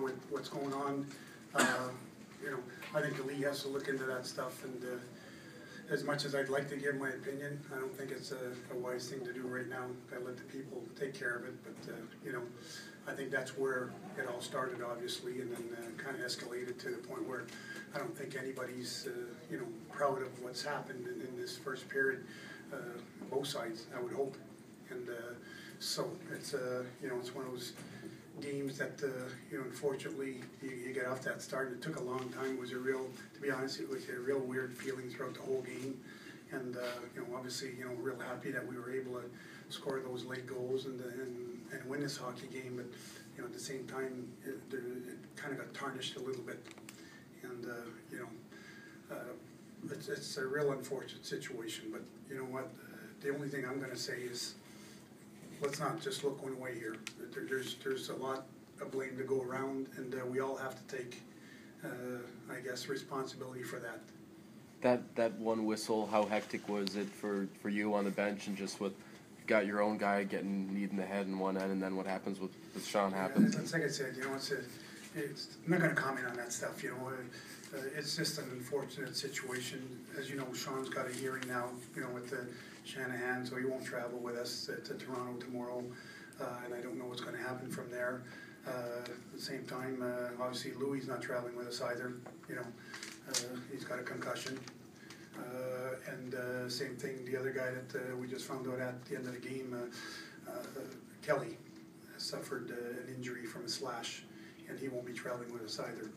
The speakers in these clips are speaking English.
with what's going on. You know, I think the league has to look into that stuff, and as much as I'd like to give my opinion, I don't think it's a wise thing to do right now. Gotta let the people take care of it, but you know, I think that's where it all started, obviously, and then kind of escalated to the point where I don't think anybody's you know, proud of what's happened in this first period, both sides, I would hope. And so it's you know, it's one of those games that you know, unfortunately you get off that start. It took a long time. It was a real, to be honest, it was a real weird feeling throughout the whole game. And you know, obviously, you know, real happy that we were able to score those late goals and win this hockey game. But you know, at the same time, it kind of got tarnished a little bit. And you know, it's a real unfortunate situation. But you know what? The only thing I'm going to say is, let's not just look one way here. There's a lot of blame to go around, and we all have to take, I guess, responsibility for that. That one whistle, how hectic was it for you on the bench, and just with you got your own guy getting kneed in the head in one end, and then what happens with Shawn happens? It's like I said, you know, I'm not going to comment on that stuff. You know, it's just an unfortunate situation. As you know, Shawn's got a hearing now, you know, with the Shanahan, so he won't travel with us to Toronto tomorrow, and I don't know what's going to happen from there. At the same time, obviously Louis not traveling with us either. You know, he's got a concussion, and same thing. The other guy that we just found out at the end of the game, Kelly, suffered an injury from a slash, and he won't be traveling with us either.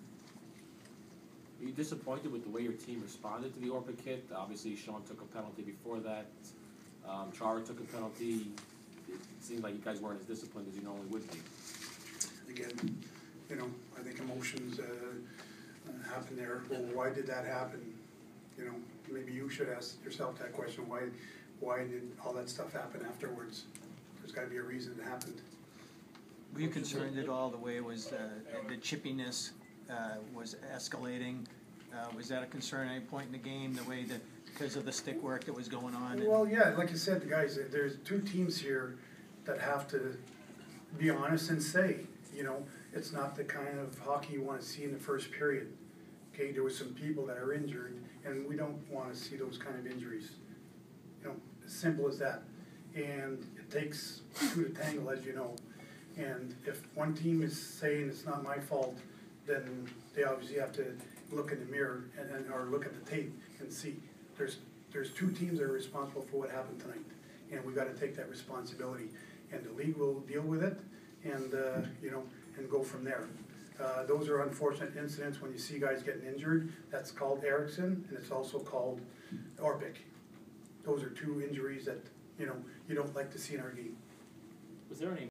Are you disappointed with the way your team responded to the Orpik hit? Obviously, Shawn took a penalty before that. Chara took a penalty. It seemed like you guys weren't as disciplined as you normally would be. Again, you know, I think emotions happen there. Well, why did that happen? You know, maybe you should ask yourself that question. Why did all that stuff happen afterwards? There's got to be a reason it happened. Were you concerned at all the way it was, the chippiness was escalating? Was that a concern at any point in the game, the way that, because of the stick work that was going on? Well, yeah, like you said, guys, there's two teams here that have to be honest and say, you know, it's not the kind of hockey you want to see in the first period. Okay, there were some people that are injured, and we don't want to see those kind of injuries. You know, as simple as that. And it takes two to tangle, as you know. And if one team is saying it's not my fault, then they obviously have to look in the mirror and or look at the tape and see. There's two teams that are responsible for what happened tonight, and we've got to take that responsibility. And the league will deal with it, and you know, and go from there. Those are unfortunate incidents when you see guys getting injured. That's called Erickson, and it's also called Orpik. Those are two injuries that, you know, you don't like to see in our game. Was there any